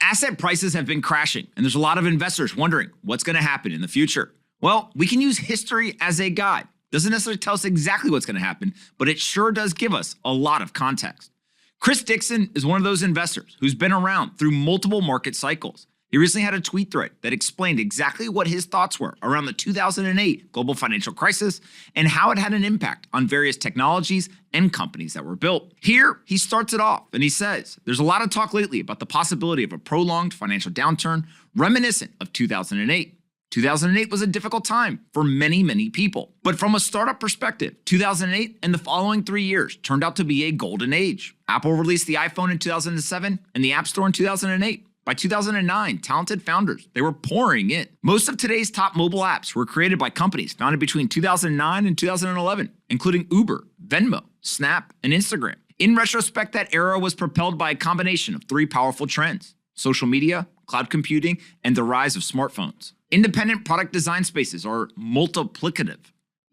Asset prices have been crashing, and there's a lot of investors wondering what's going to happen in the future. Well, we can use history as a guide. Doesn't necessarily tell us exactly what's going to happen, but it sure does give us a lot of context. Chris Dixon is one of those investors who's been around through multiple market cycles. He recently had a tweet thread that explained exactly what his thoughts were around the 2008 global financial crisis and how it had an impact on various technologies and companies that were built. Here, he starts it off and he says, there's a lot of talk lately about the possibility of a prolonged financial downturn reminiscent of 2008. 2008 was a difficult time for many people. But from a startup perspective, 2008 and the following 3 years turned out to be a golden age. Apple released the iPhone in 2007 and the App Store in 2008. By 2009, talented founders, they were pouring in. Most of today's top mobile apps were created by companies founded between 2009 and 2011, including Uber, Venmo, Snap, and Instagram. In retrospect, that era was propelled by a combination of 3 powerful trends: social media, cloud computing, and the rise of smartphones. Independent product design spaces are multiplicative.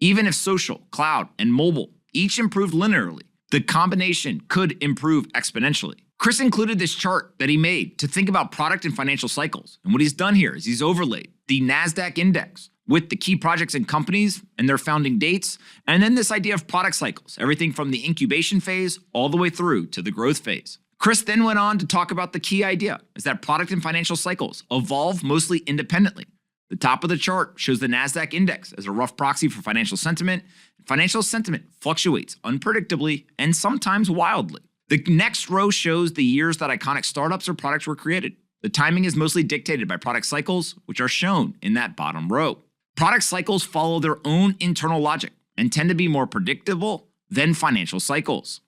Even if social, cloud, and mobile each improved linearly, the combination could improve exponentially. Chris included this chart that he made to think about product and financial cycles. And what he's done here is he's overlaid the NASDAQ index with the key projects and companies and their founding dates, and then this idea of product cycles, everything from the incubation phase all the way through to the growth phase. Chris then went on to talk about the key idea is that product and financial cycles evolve mostly independently. The top of the chart shows the NASDAQ index as a rough proxy for financial sentiment. Financial sentiment fluctuates unpredictably and sometimes wildly. The next row shows the years that iconic startups or products were created. The timing is mostly dictated by product cycles, which are shown in that bottom row. Product cycles follow their own internal logic and tend to be more predictable than financial cycles.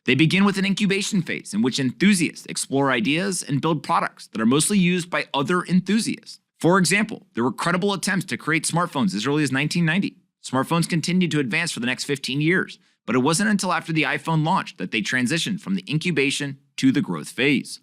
They begin with an incubation phase in which enthusiasts explore ideas and build products that are mostly used by other enthusiasts. For example, there were credible attempts to create smartphones as early as 1990. Smartphones continued to advance for the next 15 years, but it wasn't until after the iPhone launched that they transitioned from the incubation to the growth phase.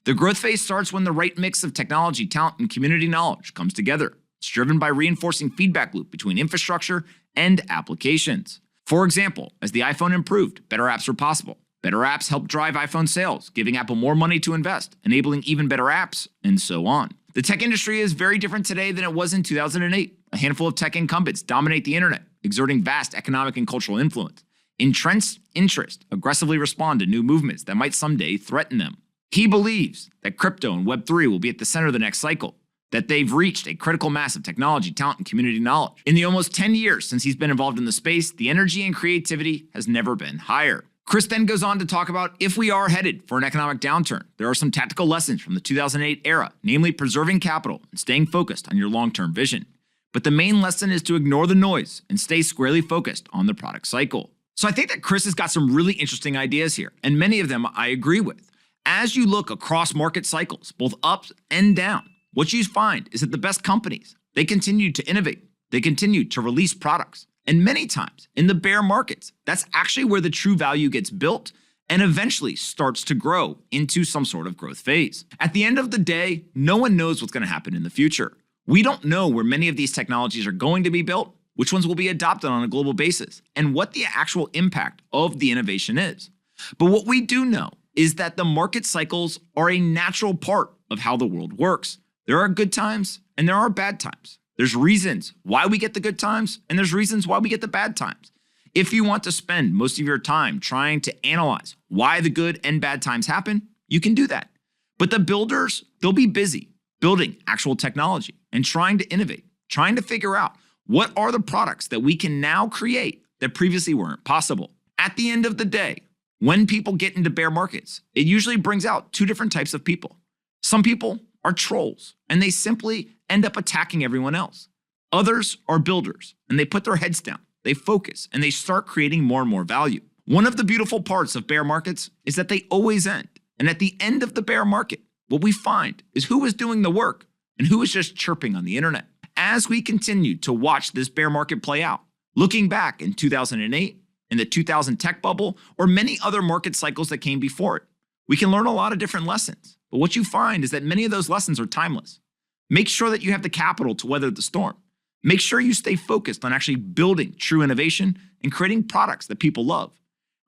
The growth phase starts when the right mix of technology, talent, and community knowledge comes together. It's driven by reinforcing feedback loop between infrastructure and applications. For example, as the iPhone improved, better apps were possible. Better apps helped drive iPhone sales, giving Apple more money to invest, enabling even better apps, and so on. The tech industry is very different today than it was in 2008. A handful of tech incumbents dominate the internet, exerting vast economic and cultural influence. Entrenched interest aggressively respond to new movements that might someday threaten them. He believes that crypto and Web3 will be at the center of the next cycle, that they've reached a critical mass of technology, talent, and community knowledge. In the almost 10 years since he's been involved in the space, the energy and creativity has never been higher. Chris then goes on to talk about if we are headed for an economic downturn, there are some tactical lessons from the 2008 era, namely preserving capital and staying focused on your long-term vision. But the main lesson is to ignore the noise and stay squarely focused on the product cycle. So I think that Chris has got some really interesting ideas here, and many of them I agree with. As you look across market cycles, both up and down, what you find is that the best companies, they continue to innovate, they continue to release products. And many times in the bear markets, that's actually where the true value gets built and eventually starts to grow into some sort of growth phase. At the end of the day, no one knows what's going to happen in the future. We don't know where many of these technologies are going to be built, which ones will be adopted on a global basis, and what the actual impact of the innovation is. But what we do know is that the market cycles are a natural part of how the world works. There are good times and there are bad times. There's reasons why we get the good times and there's reasons why we get the bad times. If you want to spend most of your time trying to analyze why the good and bad times happen, you can do that. But the builders, they'll be busy building actual technology and trying to innovate, trying to figure out what are the products that we can now create that previously weren't possible. At the end of the day, when people get into bear markets, it usually brings out 2 different types of people. Some people are trolls and they simply end up attacking everyone else. Others are builders and they put their heads down, they focus, and they start creating more and more value. One of the beautiful parts of bear markets is that they always end. And at the end of the bear market, what we find is who was doing the work and who was just chirping on the internet. As we continue to watch this bear market play out, looking back in 2008, in the 2000 tech bubble, or many other market cycles that came before it, we can learn a lot of different lessons. But what you find is that many of those lessons are timeless. Make sure that you have the capital to weather the storm. Make sure you stay focused on actually building true innovation and creating products that people love.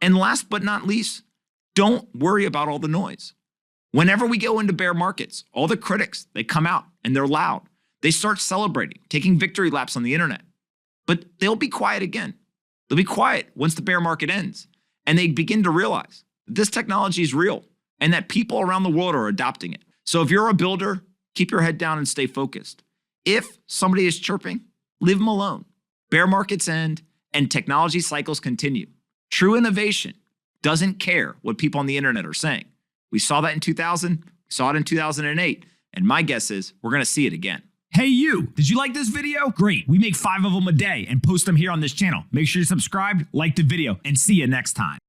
And last but not least, don't worry about all the noise. Whenever we go into bear markets, all the critics, they come out and they're loud. They start celebrating, taking victory laps on the internet. But they'll be quiet again. They'll be quiet once the bear market ends. And they begin to realize that this technology is real and that people around the world are adopting it. So if you're a builder, keep your head down and stay focused. If somebody is chirping, leave them alone. Bear markets end and technology cycles continue. True innovation doesn't care what people on the internet are saying. We saw that in 2000, we saw it in 2008, and my guess is we're going to see it again. Hey you, did you like this video? Great, we make 5 of them a day and post them here on this channel. Make sure you're subscribed, like the video, and see you next time.